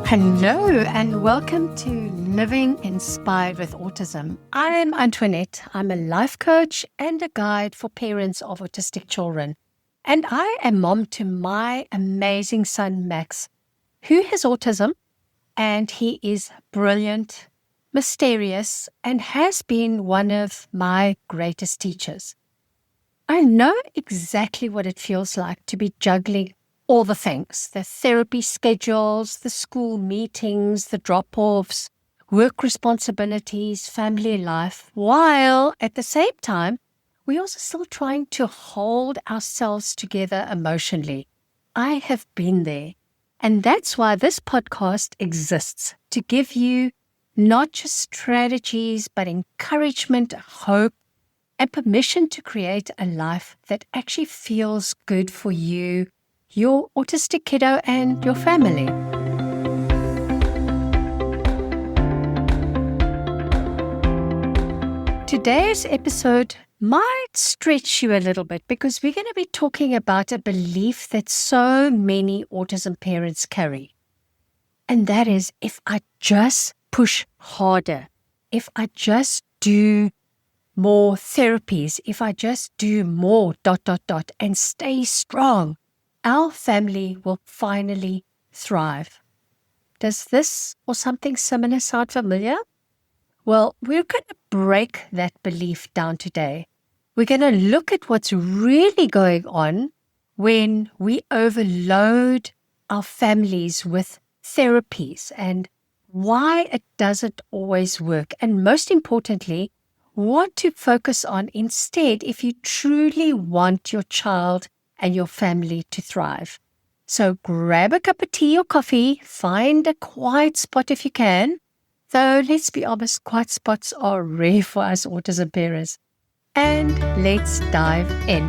Hello and welcome to Living Inspired with Autism. I'm Antoinette. I'm a life coach and a guide for parents of autistic children. And I am mom to my amazing son, Max, who has autism, and he is brilliant, mysterious, and has been one of my greatest teachers. I know exactly what it feels like to be juggling all the things, the therapy schedules, the school meetings, the drop-offs, work responsibilities, family life, while at the same time, we're also still trying to hold ourselves together emotionally. I have been there. And that's why this podcast exists, to give you not just strategies, but encouragement, hope, and permission to create a life that actually feels good for you, your autistic kiddo, and your family. Today's episode might stretch you a little bit because we're going to be talking about a belief that so many autism parents carry. And that is, if I just push harder, if I just do more therapies, if I just do more ... and stay strong, our family will finally thrive. Does this or something similar sound familiar? Well, we're going to break that belief down today. We're going to look at what's really going on when we overload our families with therapies and why it doesn't always work. And most importantly, what to focus on instead if you truly want your child and your family to thrive. So grab a cup of tea or coffee, find a quiet spot if you can, though let's be honest, quiet spots are rare for us autism parents. And let's dive in.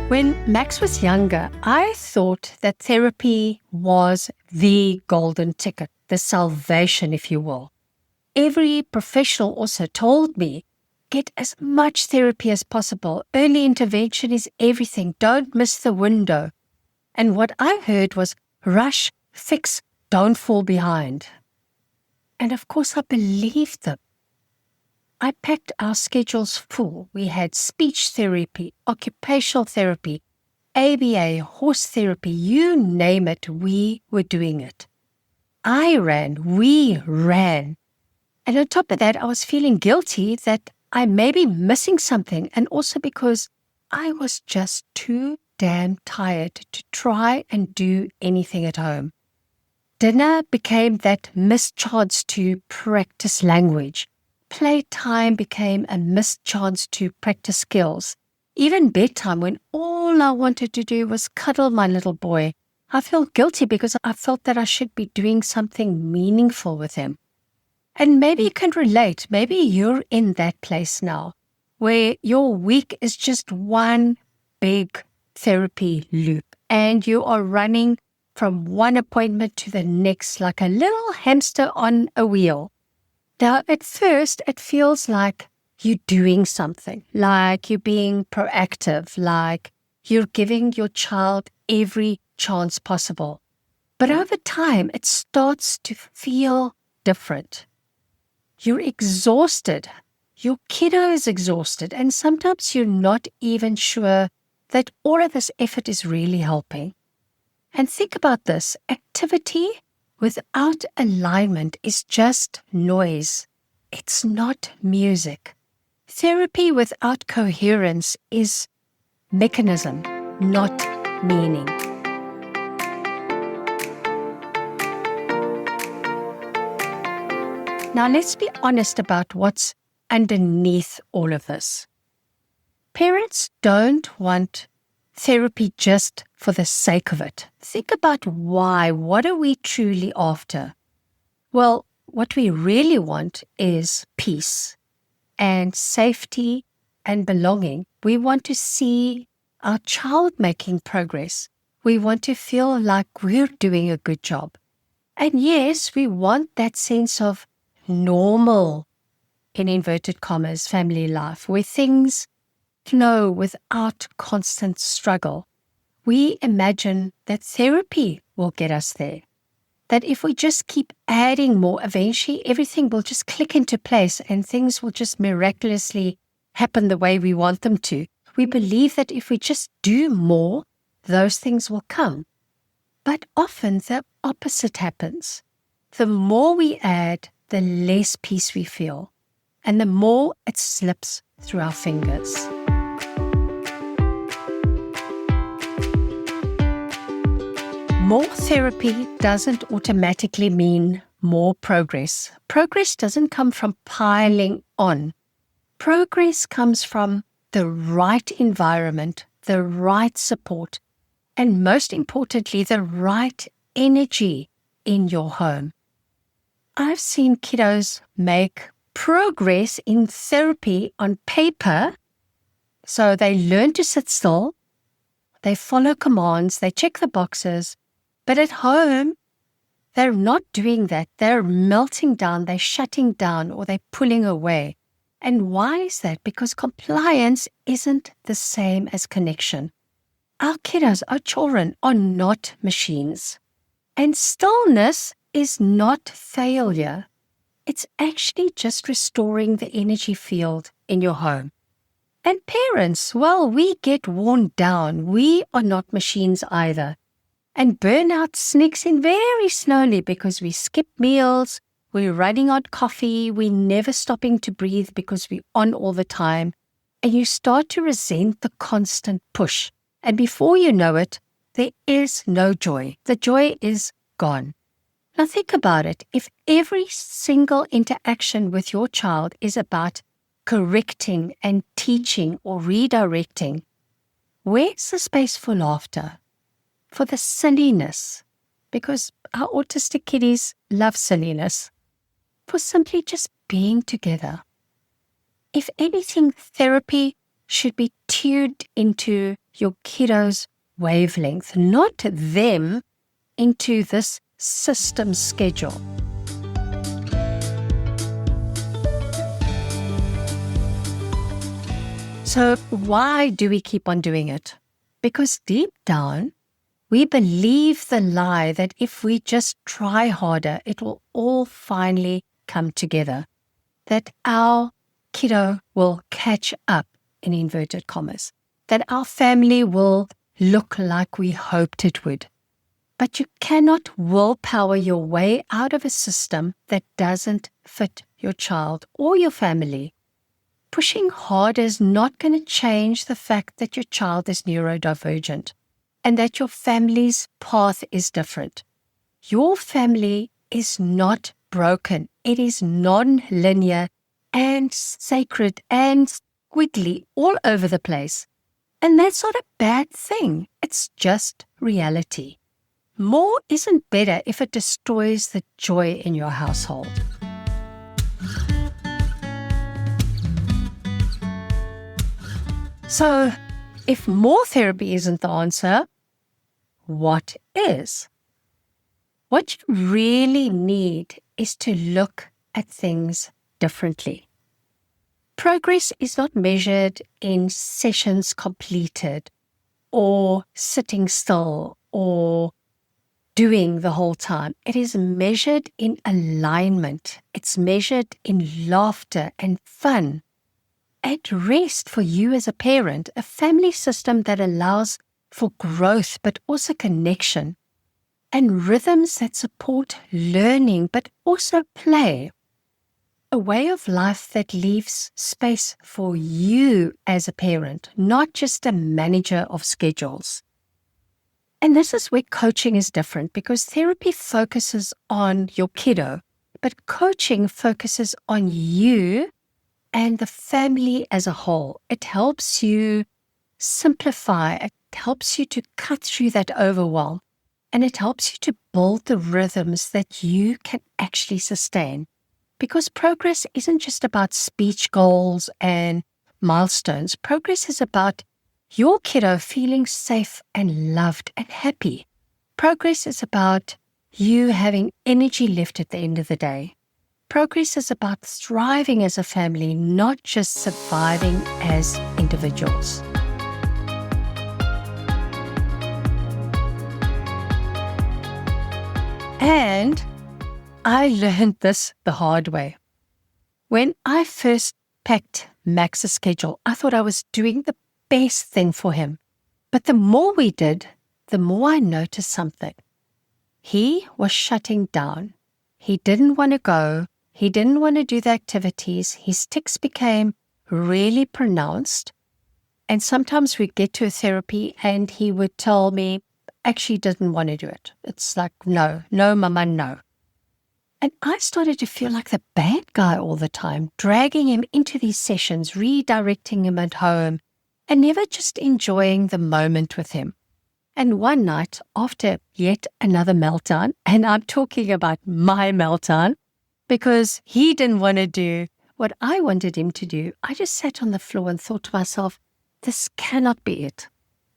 When Max was younger, I thought that therapy was the golden ticket, the salvation, if you will. Every professional also told me, get as much therapy as possible. Early intervention is everything. Don't miss the window. And what I heard was rush, fix, don't fall behind. And of course, I believed them. I packed our schedules full. We had speech therapy, occupational therapy, ABA, horse therapy, you name it, we were doing it. We ran. And on top of that, I was feeling guilty that I may be missing something, and also because I was just too damn tired to try and do anything at home. Dinner became that missed chance to practice language. Playtime became a missed chance to practice skills. Even bedtime, when all I wanted to do was cuddle my little boy, I felt guilty because I felt that I should be doing something meaningful with him. And maybe you can relate. Maybe you're in that place now where your week is just one big therapy loop and you are running from one appointment to the next like a little hamster on a wheel. Now, at first, it feels like you're doing something, like you're being proactive, like you're giving your child every chance possible. But over time, it starts to feel different. You're exhausted. Your kiddo is exhausted. And sometimes you're not even sure that all of this effort is really helping. And think about this. Activity without alignment is just noise. It's not music. Therapy without coherence is mechanism, not meaning. Now, let's be honest about what's underneath all of this. Parents don't want therapy just for the sake of it. Think about why. What are we truly after? Well, what we really want is peace and safety and belonging. We want to see our child making progress. We want to feel like we're doing a good job. And yes, we want that sense of normal, in inverted commas, family life, where things flow without constant struggle. we imagine that therapy will get us there. That if we just keep adding more, eventually everything will just click into place and things will just miraculously happen the way we want them to. We believe that if we just do more, those things will come. But often the opposite happens. The more we add, the less peace we feel, and the more it slips through our fingers. More therapy doesn't automatically mean more progress. Progress doesn't come from piling on. Progress comes from the right environment, the right support, and most importantly, the right energy in your home. I've seen kiddos make progress in therapy on paper. So they learn to sit still, they follow commands, they check the boxes, but at home, they're not doing that. They're melting down, they're shutting down, or they're pulling away. And why is that? Because compliance isn't the same as connection. Our kiddos, our children, are not machines. And stillness is not failure. It's actually just restoring the energy field in your home. And parents, well, we get worn down. We are not machines either. And burnout sneaks in very slowly because we skip meals, we're running on coffee, we're never stopping to breathe because we're on all the time. And you start to resent the constant push. And before you know it, there is no joy. The joy is gone. Now think about it. If every single interaction with your child is about correcting and teaching or redirecting, where's the space for laughter? For the silliness? Because our autistic kiddies love silliness. For simply just being together. If anything, therapy should be tuned into your kiddos' wavelength, not them into this system schedule. So why do we keep on doing it? Because deep down, we believe the lie that if we just try harder, it will all finally come together. That our kiddo will catch up, in inverted commas. That our family will look like we hoped it would. But you cannot willpower your way out of a system that doesn't fit your child or your family. Pushing harder is not going to change the fact that your child is neurodivergent and that your family's path is different. Your family is not broken. It is non-linear and sacred and squiggly all over the place. And that's not a bad thing. It's just reality. More isn't better if it destroys the joy in your household. So, if more therapy isn't the answer, what is? What you really need is to look at things differently. Progress is not measured in sessions completed or sitting still or doing the whole time. It is measured in alignment. It's measured in laughter and fun. At rest for you as a parent, a family system that allows for growth but also connection, and rhythms that support learning but also play. A way of life that leaves space for you as a parent, not just a manager of schedules. And this is where coaching is different, because therapy focuses on your kiddo, but coaching focuses on you and the family as a whole. It helps you simplify, it helps you to cut through that overwhelm, and it helps you to build the rhythms that you can actually sustain. Because progress isn't just about speech goals and milestones. Progress is about your kiddo feeling safe and loved and happy. Progress is about you having energy left at the end of the day. Progress is about thriving as a family, not just surviving as individuals. And I learned this the hard way. When I first packed Max's schedule, I thought I was doing the best thing for him. But the more we did, the more I noticed something. He was shutting down. He didn't want to go. He didn't want to do the activities. His tics became really pronounced. And sometimes we'd get to a therapy and he would tell me, actually didn't want to do it. It's like, no, mama, no. And I started to feel like the bad guy all the time, dragging him into these sessions, redirecting him at home, and never just enjoying the moment with him. And one night, after yet another meltdown, and I'm talking about my meltdown, because he didn't want to do what I wanted him to do, I just sat on the floor and thought to myself, this cannot be it.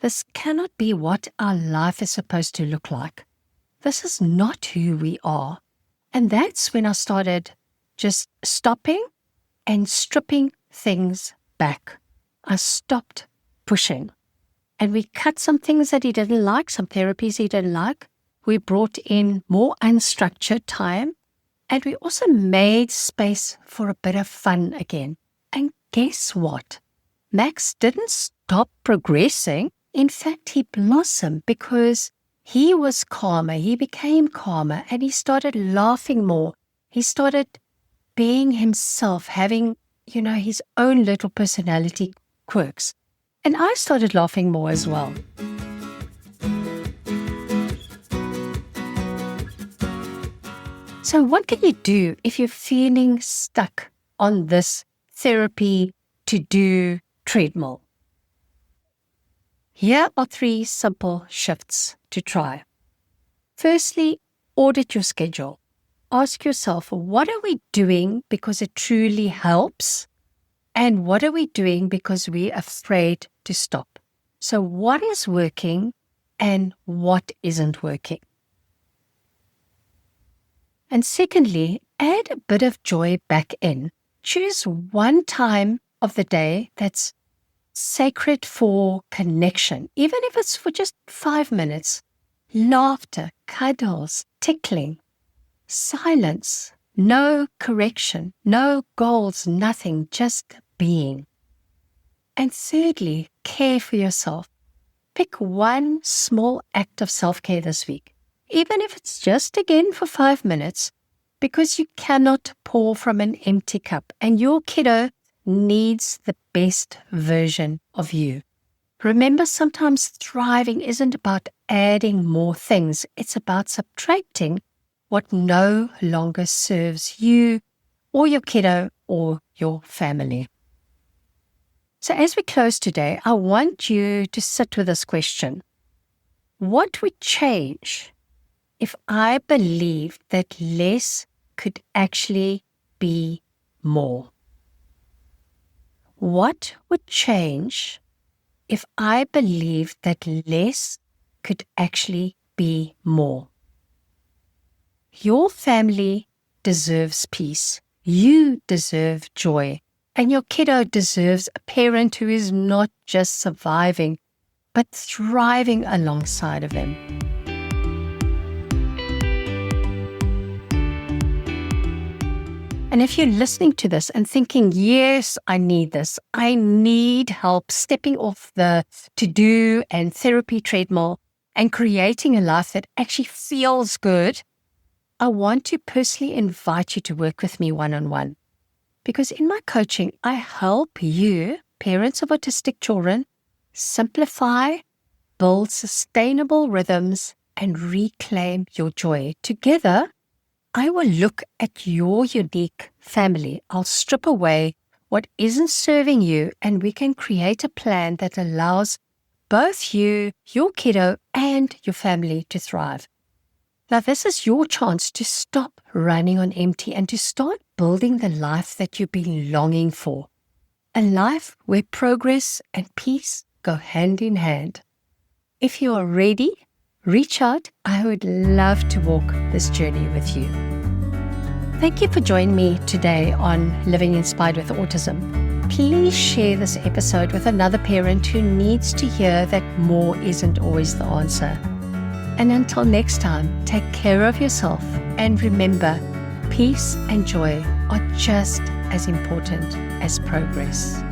This cannot be what our life is supposed to look like. This is not who we are. And that's when I started just stopping and stripping things back. I stopped pushing. And we cut some things that he didn't like, some therapies he didn't like. We brought in more unstructured time. And we also made space for a bit of fun again. And guess what? Max didn't stop progressing. In fact, he blossomed because he was calmer, he became calmer, and he started laughing more. He started being himself, having, his own little personality quirks. And I started laughing more as well. So what can you do if you're feeling stuck on this therapy to-do treadmill? Here are 3 simple shifts to try. Firstly, audit your schedule. Ask yourself, what are we doing because it truly helps? And what are we doing because we're afraid to stop? So what is working and what isn't working? And secondly, add a bit of joy back in. Choose one time of the day that's sacred for connection, even if it's for just 5 minutes. Laughter, cuddles, tickling, silence, no correction, no goals, nothing, just being. And thirdly, care for yourself. Pick one small act of self-care this week, even if it's just again for 5 minutes, because you cannot pour from an empty cup, and your kiddo needs the best version of you. Remember, sometimes thriving isn't about adding more things. It's about subtracting what no longer serves you or your kiddo or your family. So as we close today, I want you to sit with this question. What would change if I believed that less could actually be more? What would change if I believed that less could actually be more? Your family deserves peace. You deserve joy. And your kiddo deserves a parent who is not just surviving, but thriving alongside of him. And if you're listening to this and thinking, yes, I need this, I need help stepping off the to-do and therapy treadmill and creating a life that actually feels good, I want to personally invite you to work with me one-on-one. Because in my coaching, I help you, parents of autistic children, simplify, build sustainable rhythms, and reclaim your joy. Together, I will look at your unique family. I'll strip away what isn't serving you, and we can create a plan that allows both you, your kiddo, and your family to thrive. Now, this is your chance to stop running on empty and to start building the life that you've been longing for. A life where progress and peace go hand in hand. If you are ready, reach out. I would love to walk this journey with you. Thank you for joining me today on Living Inspired with Autism. Please share this episode with another parent who needs to hear that more isn't always the answer. And until next time, take care of yourself and remember, peace and joy are just as important as progress.